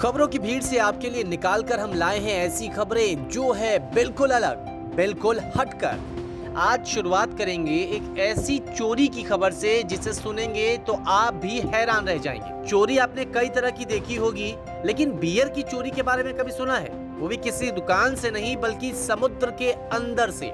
खबरों की भीड़ से आपके लिए निकाल कर हम लाए हैं ऐसी खबरें जो है बिल्कुल अलग, बिल्कुल हटकर। आज शुरुआत करेंगे एक ऐसी चोरी की खबर से जिसे सुनेंगे तो आप भी हैरान रह जाएंगे। चोरी आपने कई तरह की देखी होगी, लेकिन बियर की चोरी के बारे में कभी सुना है? वो भी किसी दुकान से नहीं बल्कि समुद्र के अंदर से।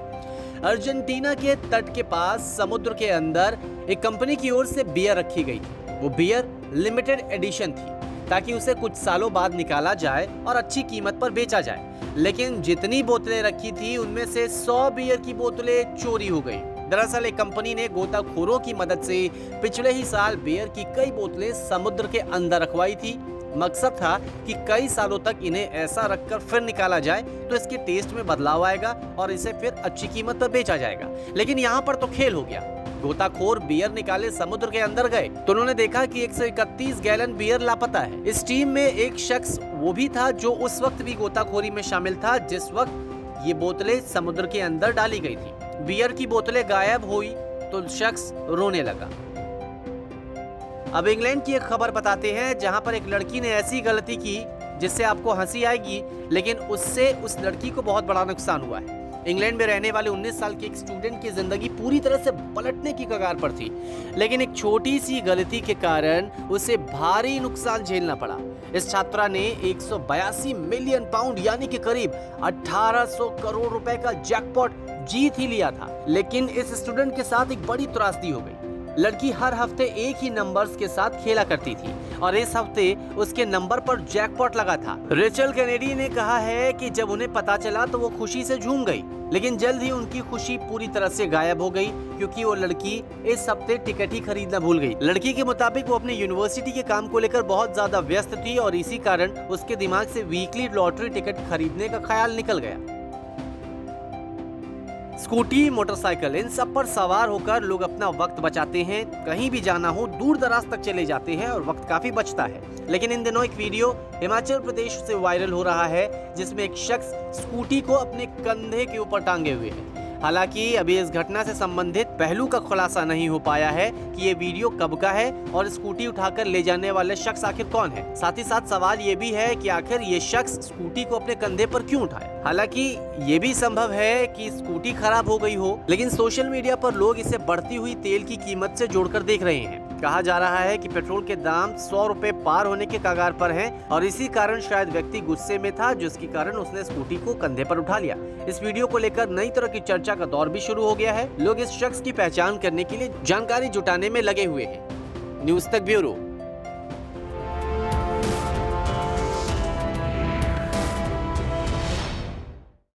अर्जेंटीना के तट के पास समुद्र के अंदर एक कंपनी की ओर से बियर रखी गई थी। वो बियर लिमिटेड एडिशन थी ताकि उसे कुछ सालों बाद निकाला जाए और अच्छी कीमत पर बेचा जाए। लेकिन जितनी बोतलें रखी थी उनमें से 100 बियर की बोतलें चोरी हो गई। दरअसल एक कंपनी ने गोताखोरों की मदद से पिछले ही साल बियर की कई बोतलें समुद्र के अंदर रखवाई थी। मकसद था कि कई सालों तक इन्हें ऐसा रखकर फिर निकाला जाए तो इसके टेस्ट में बदलाव आएगा और इसे फिर अच्छी कीमत पर बेचा जाएगा। लेकिन यहाँ पर तो खेल हो गया। गोताखोर बियर निकाले समुद्र के अंदर गए तो उन्होंने देखा कि 131 गैलन बियर लापता है। इस टीम में एक शख्स वो भी था जो उस वक्त भी गोताखोरी में शामिल था जिस वक्त ये बोतलें समुद्र के अंदर डाली गई थी। बियर की बोतलें गायब हुई तो शख्स रोने लगा। अब इंग्लैंड की एक खबर बताते हैं जहां पर एक लड़की ने ऐसी गलती की जिससे आपको हंसी आएगी, लेकिन उससे उस लड़की को बहुत बड़ा नुकसान हुआ है। इंग्लैंड में रहने वाले 19 साल के एक स्टूडेंट की जिंदगी पूरी तरह से पलटने की कगार पर थी, लेकिन एक छोटी सी गलती के कारण उसे भारी नुकसान झेलना पड़ा। इस छात्रा ने 182 मिलियन पाउंड यानी कि करीब 1800 करोड़ रुपए का जैकपॉट जीत ही लिया था। लेकिन इस स्टूडेंट के साथ एक बड़ी त्रासदी हो गई। लड़की हर हफ्ते एक ही नंबर्स के साथ खेला करती थी और इस हफ्ते उसके नंबर पर जैकपॉट लगा था। रेचल कैनेडी ने कहा है कि जब उन्हें पता चला तो वो खुशी से झूम गई, लेकिन जल्द ही उनकी खुशी पूरी तरह से गायब हो गई क्योंकि वो लड़की इस हफ्ते टिकट ही खरीदना भूल गई। लड़की के मुताबिक वो अपने यूनिवर्सिटी के काम को लेकर बहुत ज्यादा व्यस्त थी और इसी कारण उसके दिमाग से वीकली लॉटरी टिकट खरीदने का ख्याल निकल गया। स्कूटी, मोटरसाइकिल, इन सब पर सवार होकर लोग अपना वक्त बचाते हैं। कहीं भी जाना हो दूर दराज तक चले जाते हैं और वक्त काफी बचता है। लेकिन इन दिनों एक वीडियो हिमाचल प्रदेश से वायरल हो रहा है जिसमें एक शख्स स्कूटी को अपने कंधे के ऊपर टांगे हुए है। हालांकि अभी इस घटना से संबंधित पहलू का खुलासा नहीं हो पाया है कि ये वीडियो कब का है और स्कूटी उठाकर ले जाने वाले शख्स आखिर कौन है। साथ ही साथ सवाल ये भी है कि आखिर ये शख्स स्कूटी को अपने कंधे पर क्यों उठाया। हालांकि ये भी संभव है कि स्कूटी खराब हो गई हो, लेकिन सोशल मीडिया पर लोग इसे बढ़ती हुई तेल की कीमत से जोड़कर देख रहे हैं। कहा जा रहा है कि पेट्रोल के दाम 100 रुपए पार होने के कगार पर हैं और इसी कारण शायद व्यक्ति गुस्से में था जिसके कारण उसने स्कूटी को कंधे पर उठा लिया। इस वीडियो को लेकर नई तरह की चर्चा का दौर भी शुरू हो गया है। लोग इस शख्स की पहचान करने के लिए जानकारी जुटाने में लगे हुए हैं। न्यूज़ तक ब्यूरो।